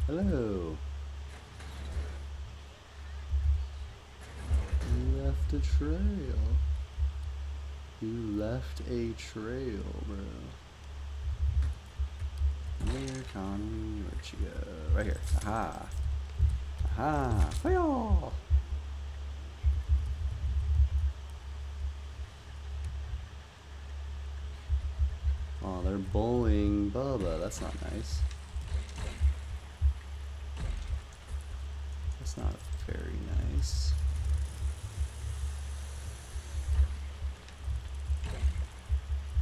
Hello. You left a trail. You left a trail, bro. Where, Connie? Where'd she go? Right here. Aha. Aha. Hi-yaw. Oh, they're bullying Bubba. That's not nice. That's not very nice.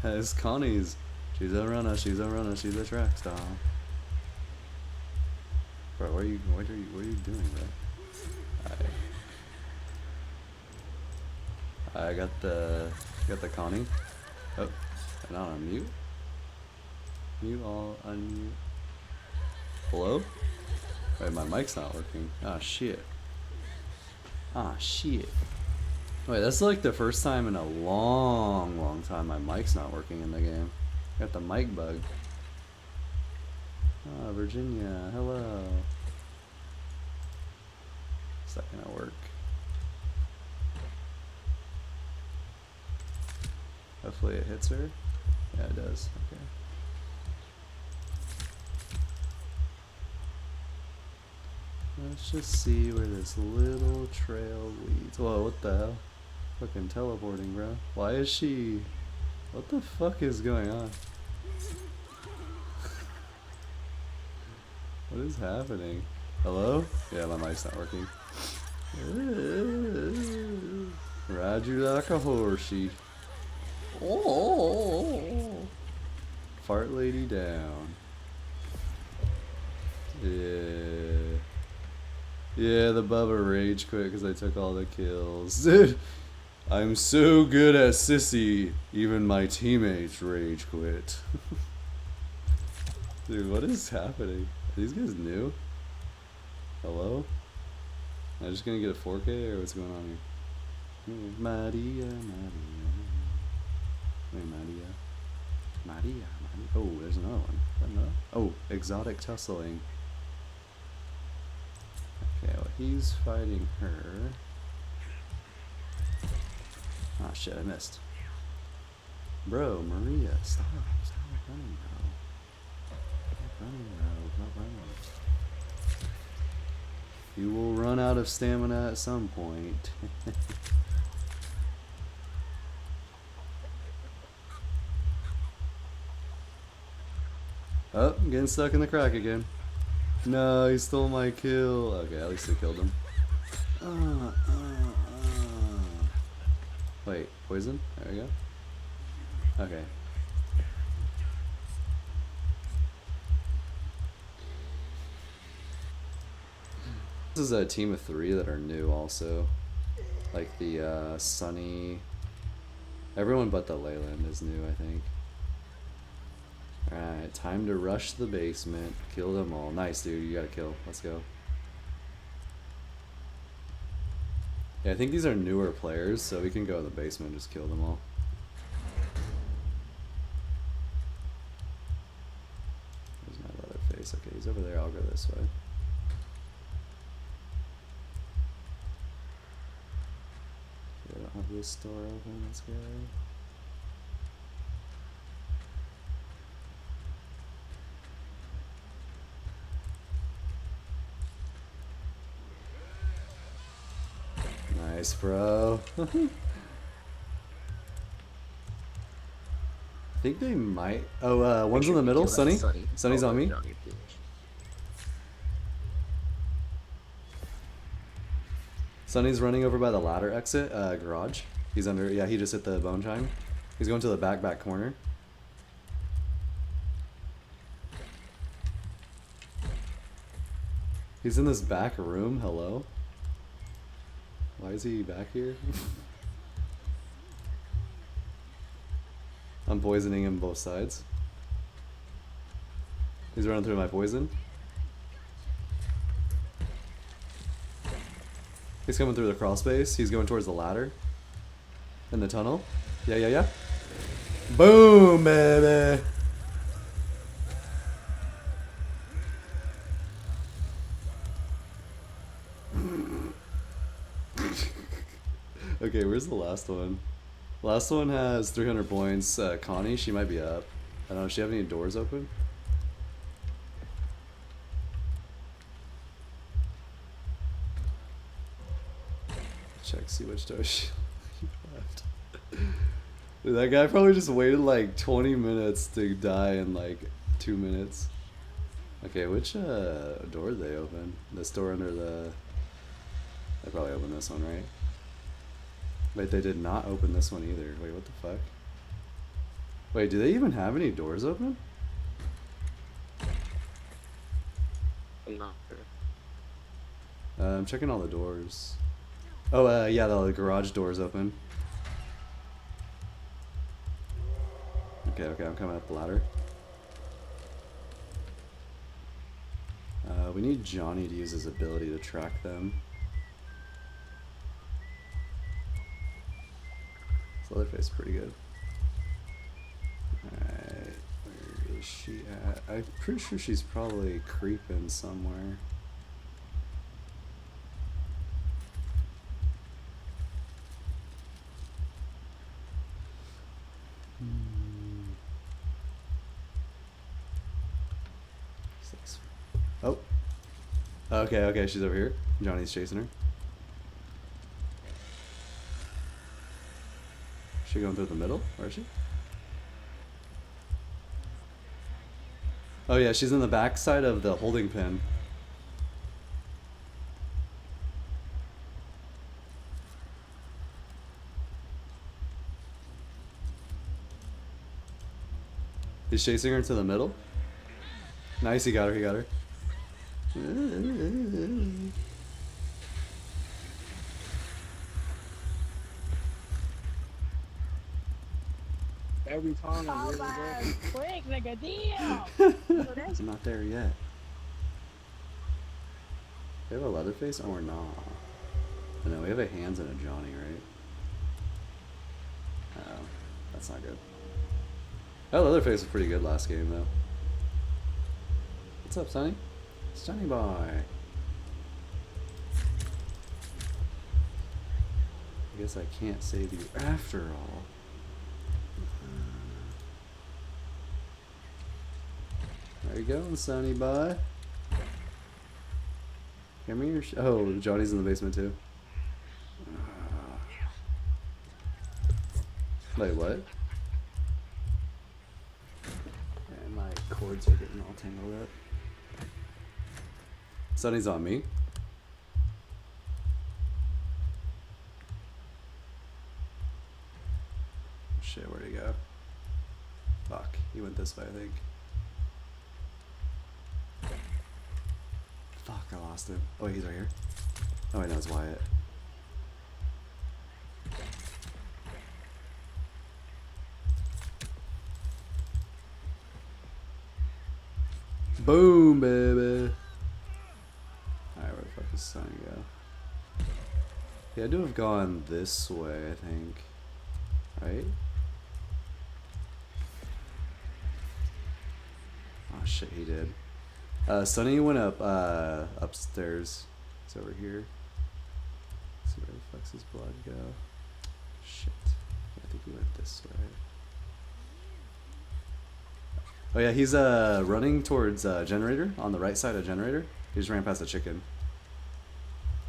It's Connie's. She's a runner. She's a runner. She's a track star. Bro, what are you doing, bro? I got the Connie. Oh, not on mute. Mute all unmute. Hello? Wait, my mic's not working. Ah, shit. Ah, shit. Wait, that's like the first time in a long time my mic's not working in the game. Got the mic bug. Ah, Virginia, hello. Is that gonna work? Hopefully it hits her. Yeah, it does. Okay. Let's just see where this little trail leads. Whoa, what the hell? Fucking teleporting, bro. Why is she... What the fuck is going on? What is happening? Hello? Yeah, my mic's not working. Ride you like a horsey. Oh, fart lady down. Yeah. Yeah, the Bubba rage quit because I took all the kills. Dude, I'm so good at SISSY, even my teammates rage quit. Dude, what is happening? Are these guys new? Hello? Am I just gonna get a 4K or what's going on here? Maria. Wait, Maria. Oh, there's another one. Oh, exotic tussling. Okay, well, he's fighting her. Ah, shit, I missed. Bro, Maria, stop running, bro. Stop running. You will run out of stamina at some point. Oh, I'm getting stuck in the crack again. No, he stole my kill. Okay, at least I killed him. Wait, poison? There we go. Okay. This is a team of 3 that are new also. Like the Sunny. Everyone but the Leyland is new, I think. Alright, time to rush the basement. Kill them all. Nice, dude. You got a kill. Let's go. Yeah, I think these are newer players, so we can go in the basement and just kill them all. There's my leather face. Okay, he's over there. I'll go this way. Okay, I don't have this door open. Let's go. Nice, bro. I think they might. Oh, one's in the middle. Sunny. Sunny's on me. Sunny's running over by the ladder exit, garage. He's under. Yeah, he just hit the bone chime. He's going to the back corner. He's in this back room. Hello. Why is he back here? I'm poisoning him both sides. He's running through my poison. He's coming through the crawl space. He's going towards the ladder. In the tunnel. Yeah. Boom, baby. Okay, where's the last one? Last one has 300 points. Connie, she might be up. I don't know, does she have any doors open? Check, see which door she left. Dude, that guy probably just waited like 20 minutes to die in like 2 minutes. Okay, which door did they open? This door under the... They probably opened this one, right? Wait, they did not open this one either. Wait, what the fuck? Wait, do they even have any doors open? I'm not sure. I'm checking all the doors. Oh, yeah, the garage door's open. Okay, I'm coming up the ladder. We need Johnny to use his ability to track them. This Leatherface is pretty good. Alright, where is she at? I'm pretty sure she's probably creeping somewhere. Oh. Okay, she's over here. Johnny's chasing her. Is she going through the middle? Where is she? Oh yeah, she's in the back side of the holding pin. He's chasing her to the middle. Nice, he got her. Every time I'm really good. Quick, nigga, damn! I'm not there yet. We have a Leatherface or not? Oh, no, we have a Hands and a Johnny, right? Oh, that's not good. Oh, Leatherface was pretty good last game, though. What's up, Sonny? Sonny boy. I guess I can't save you after all. There you go, Sonny boy. Come here. Oh, Johnny's in the basement too. Wait, what? And my cords are getting all tangled up. Sonny's on me. Shit, where'd he go? Fuck, he went this way, I think. Fuck, I lost him. Oh, he's right here. Oh, wait, no, it's Wyatt. Boom, baby. Alright, where the fuck is Sonny go? He had to have gone this way, I think. Right? Oh shit, he did. Sonny went up upstairs. It's over here. Let's see where the fuck's his blood go. Shit. I think he went this way. Oh yeah, he's running towards generator on the right side of generator. He just ran past the chicken.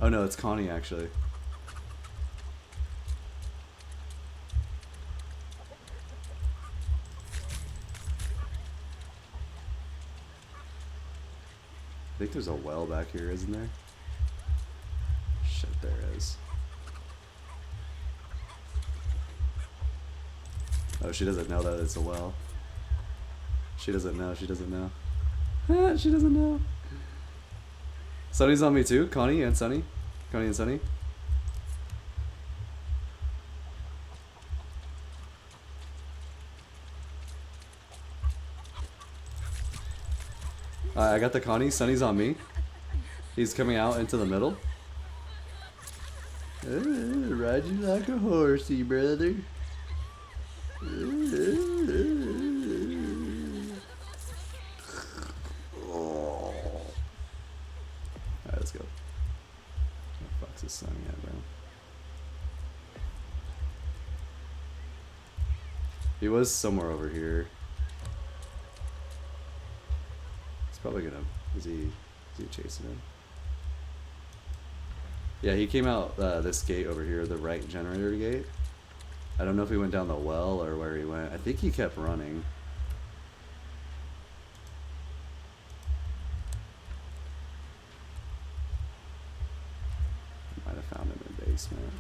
Oh no, it's Connie actually. I think there's a well back here, isn't there? Shit, there is. Oh, she doesn't know that it's a well. She doesn't know, she doesn't know. She doesn't know. Sonny's on me too. Connie and Sonny. Connie and Sonny. I got the Connie. Sonny's on me. He's coming out into the middle. Ride you like a horsey, brother. Alright, let's go. Where the fuck's his Sonny at, bro? He was somewhere over here. He's probably gonna. Is he chasing him? Yeah, he came out this gate over here, the right generator gate. I don't know if he went down the well or where he went. I think he kept running. Might have found him in the basement.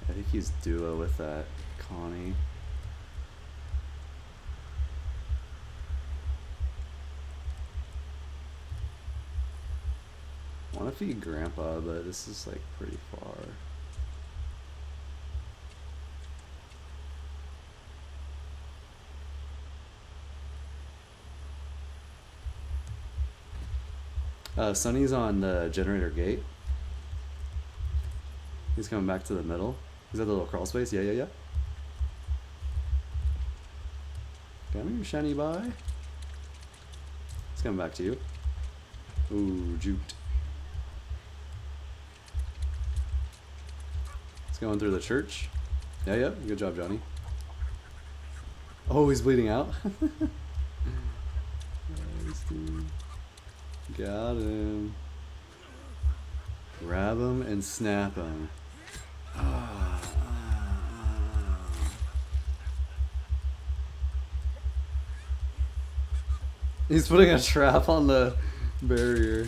I think he's duo with that Connie. I want to feed Grandpa, but this is like pretty far. Sonny's on the generator gate. He's coming back to the middle. He's at the little crawl space. Yeah. Come here, shiny boy. He's coming back to you. Ooh, juked. He's going through the church. Yeah. Good job, Johnny. Oh, he's bleeding out. Nice, dude. Got him. Grab him and snap him. He's putting a trap on the barrier.